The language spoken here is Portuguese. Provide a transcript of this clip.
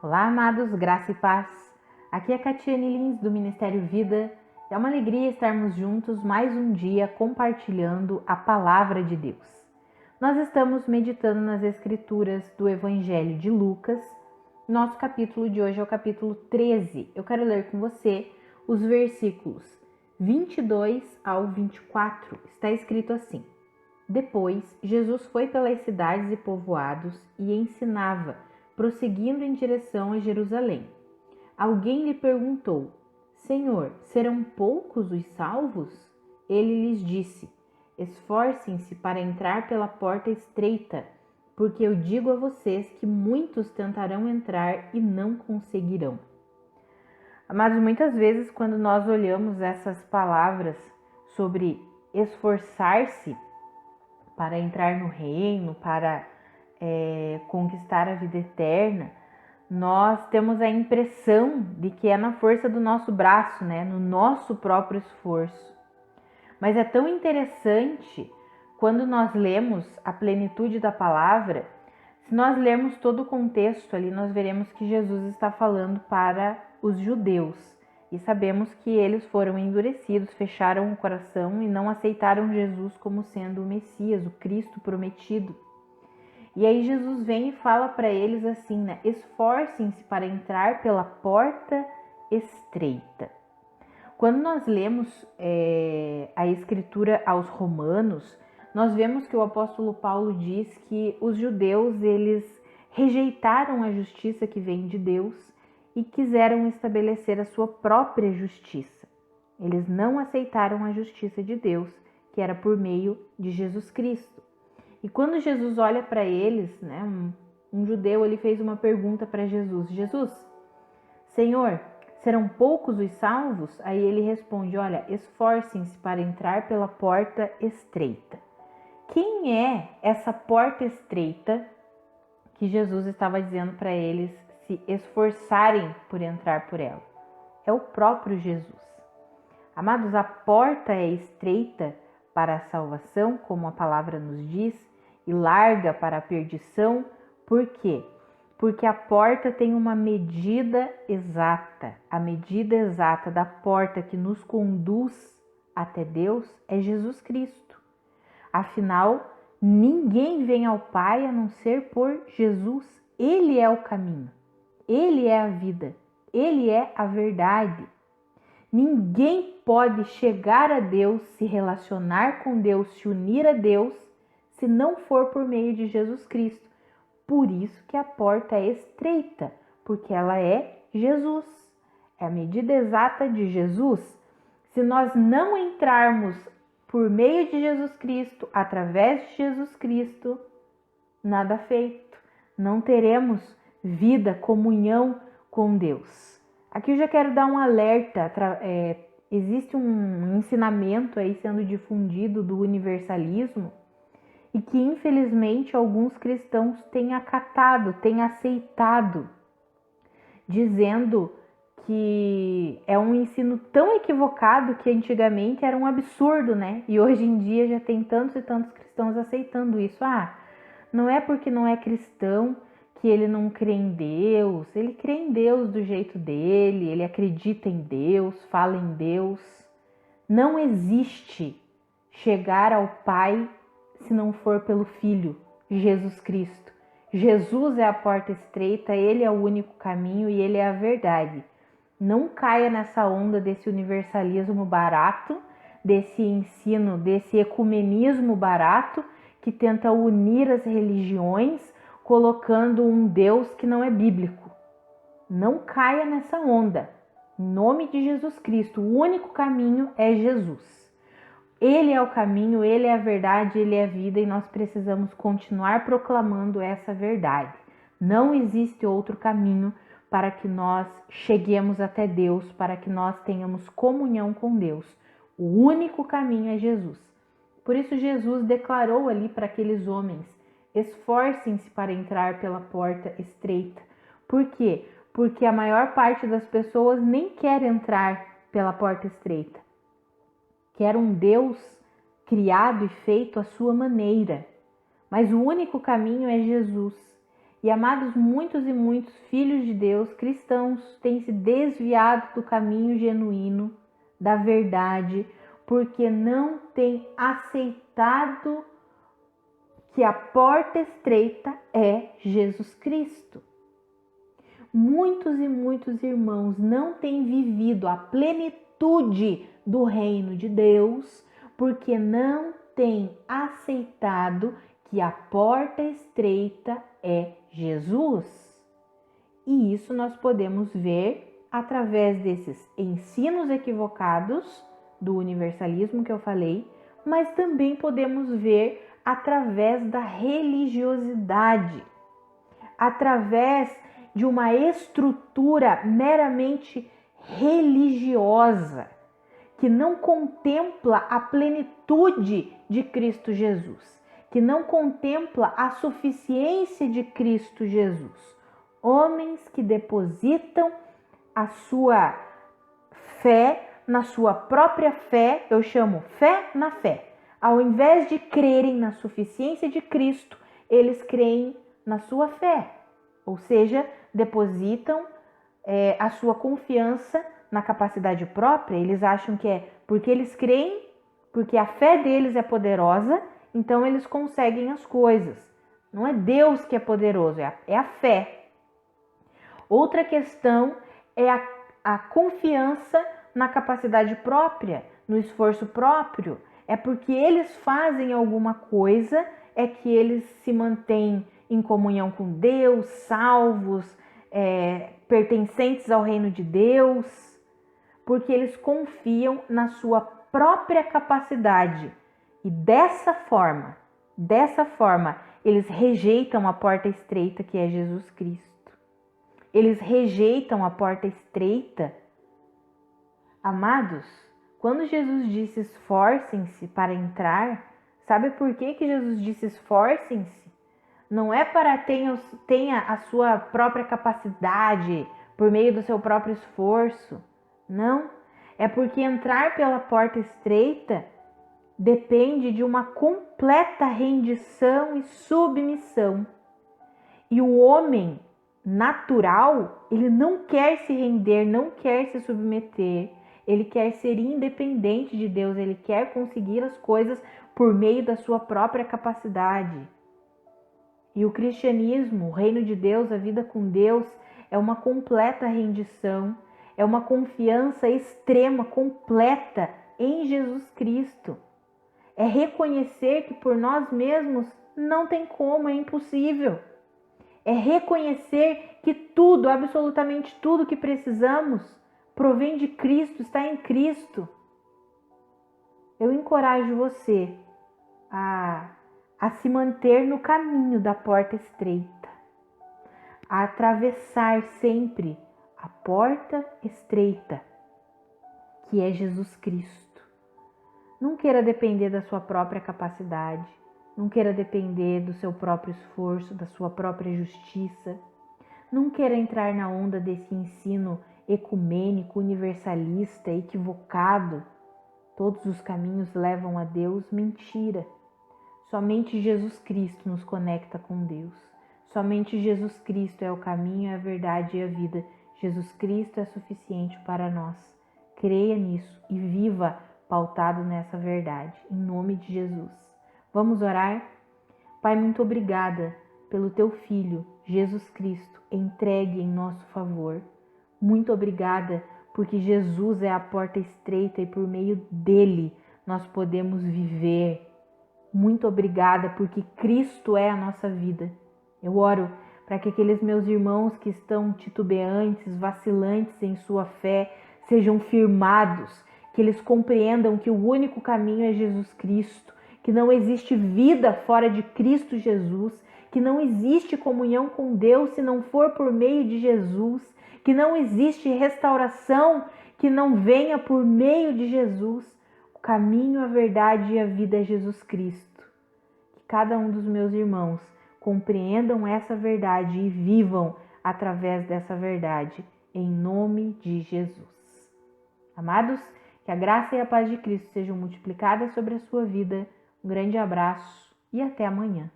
Olá, amados, graça e paz. Aqui é Catiane Lins, do Ministério Vida. É uma alegria estarmos juntos mais um dia compartilhando a Palavra de Deus. Nós estamos meditando nas Escrituras do Evangelho de Lucas. Nosso capítulo de hoje é o capítulo 13. Eu quero ler com você os versículos 22 ao 24. Está escrito assim: Depois, Jesus foi pelas cidades e povoados e ensinava, prosseguindo em direção a Jerusalém. Alguém lhe perguntou: Senhor, serão poucos os salvos? Ele lhes disse: Esforcem-se para entrar pela porta estreita, porque eu digo a vocês que muitos tentarão entrar e não conseguirão. Amados, muitas vezes quando nós olhamos essas palavras sobre esforçar-se para entrar no reino, para conquistar a vida eterna, nós temos a impressão de que é na força do nosso braço, no nosso próprio esforço. Mas é tão interessante quando nós lemos a plenitude da palavra. Se nós lermos todo o contexto ali, nós veremos que Jesus está falando para os judeus. E sabemos que eles foram endurecidos, fecharam o coração e não aceitaram Jesus como sendo o Messias, o Cristo prometido. E aí Jesus vem e fala para eles assim, esforcem-se para entrar pela porta estreita. Quando nós lemos a Escritura aos Romanos, nós vemos que o apóstolo Paulo diz que os judeus, eles rejeitaram a justiça que vem de Deus e quiseram estabelecer a sua própria justiça. Eles não aceitaram a justiça de Deus, que era por meio de Jesus Cristo. E quando Jesus olha para eles, um judeu, ele fez uma pergunta para Jesus: Jesus, Senhor, serão poucos os salvos? Aí ele responde: olha, esforcem-se para entrar pela porta estreita. Quem é essa porta estreita que Jesus estava dizendo para eles se esforçarem por entrar por ela? É o próprio Jesus. Amados, a porta é estreita para a salvação, como a palavra nos diz, e larga para a perdição. Por quê? Porque a porta tem uma medida exata. A medida exata da porta que nos conduz até Deus é Jesus Cristo. Afinal, ninguém vem ao Pai a não ser por Jesus. Ele é o caminho, Ele é a vida, Ele é a verdade. Ninguém pode chegar a Deus, se relacionar com Deus, se unir a Deus, se não for por meio de Jesus Cristo. Por isso que a porta é estreita, porque ela é Jesus. É a medida exata de Jesus. Se nós não entrarmos por meio de Jesus Cristo, através de Jesus Cristo, nada feito. Não teremos vida, comunhão com Deus. Aqui eu já quero dar um alerta. Existe um ensinamento aí sendo difundido do universalismo e que infelizmente alguns cristãos têm acatado, têm aceitado, dizendo que é um ensino tão equivocado que antigamente era um absurdo, E hoje em dia já tem tantos e tantos cristãos aceitando isso. Não é porque não é cristão que ele não crê em Deus. Ele crê em Deus do jeito dele, ele acredita em Deus, fala em Deus. Não existe chegar ao Pai se não for pelo Filho, Jesus Cristo. Jesus é a porta estreita, Ele é o único caminho e Ele é a verdade. Não caia nessa onda desse universalismo barato, desse ensino, desse ecumenismo barato que tenta unir as religiões colocando um Deus que não é bíblico. Não caia nessa onda. Em nome de Jesus Cristo, o único caminho é Jesus. Ele é o caminho, Ele é a verdade, Ele é a vida e nós precisamos continuar proclamando essa verdade. Não existe outro caminho para que nós cheguemos até Deus, para que nós tenhamos comunhão com Deus. O único caminho é Jesus. Por isso Jesus declarou ali para aqueles homens: esforcem-se para entrar pela porta estreita. Por quê? Porque a maior parte das pessoas nem quer entrar pela porta estreita. Quer um Deus criado e feito à sua maneira. Mas o único caminho é Jesus. E amados, muitos e muitos filhos de Deus, cristãos, têm se desviado do caminho genuíno, da verdade, porque não têm aceitado que a porta estreita é Jesus Cristo. Muitos e muitos irmãos não têm vivido a plenitude do reino de Deus, porque não têm aceitado que a porta estreita é Jesus. E isso nós podemos ver através desses ensinos equivocados do universalismo que eu falei, mas também podemos ver através da religiosidade, através de uma estrutura meramente religiosa, que não contempla a plenitude de Cristo Jesus, que não contempla a suficiência de Cristo Jesus. Homens que depositam a sua fé na sua própria fé, eu chamo fé na fé. Ao invés de crerem na suficiência de Cristo, eles creem na sua fé, ou seja, depositam a sua confiança na capacidade própria. Eles acham que é porque eles creem, porque a fé deles é poderosa, então eles conseguem as coisas. Não é Deus que é poderoso, é a fé. Outra questão é a confiança na capacidade própria, no esforço próprio. É porque eles fazem alguma coisa, é que eles se mantêm em comunhão com Deus, salvos, pertencentes ao reino de Deus, porque eles confiam na sua própria capacidade. E dessa forma, eles rejeitam a porta estreita que é Jesus Cristo. Eles rejeitam a porta estreita. Amados, quando Jesus disse esforcem-se para entrar, sabe por que Jesus disse esforcem-se? Não é para tenha a sua própria capacidade, por meio do seu próprio esforço. Não, é porque entrar pela porta estreita depende de uma completa rendição e submissão. E o homem natural, ele não quer se render, não quer se submeter, ele quer ser independente de Deus, ele quer conseguir as coisas por meio da sua própria capacidade. E o cristianismo, o reino de Deus, a vida com Deus, é uma completa rendição, é uma confiança extrema, completa em Jesus Cristo. É reconhecer que por nós mesmos não tem como, é impossível. É reconhecer que tudo, absolutamente tudo que precisamos, provém de Cristo, está em Cristo. Eu encorajo você a se manter no caminho da porta estreita, a atravessar sempre a porta estreita, que é Jesus Cristo. Não queira depender da sua própria capacidade, não queira depender do seu próprio esforço, da sua própria justiça. Não queira entrar na onda desse ensino ecumênico, universalista, equivocado. Todos os caminhos levam a Deus. Mentira. Somente Jesus Cristo nos conecta com Deus. Somente Jesus Cristo é o caminho, a verdade e a vida. Jesus Cristo é suficiente para nós. Creia nisso e viva pautado nessa verdade. Em nome de Jesus. Vamos orar? Pai, muito obrigada pelo Teu Filho, Jesus Cristo, entregue em nosso favor. Muito obrigada porque Jesus é a porta estreita e por meio dele nós podemos viver. Muito obrigada porque Cristo é a nossa vida. Eu oro para que aqueles meus irmãos que estão titubeantes, vacilantes em sua fé, sejam firmados, que eles compreendam que o único caminho é Jesus Cristo, que não existe vida fora de Cristo Jesus, que não existe comunhão com Deus se não for por meio de Jesus, que não existe restauração que não venha por meio de Jesus. O caminho, a verdade e a vida é Jesus Cristo. Que cada um dos meus irmãos compreendam essa verdade e vivam através dessa verdade, em nome de Jesus. Amados, que a graça e a paz de Cristo sejam multiplicadas sobre a sua vida. Um grande abraço e até amanhã.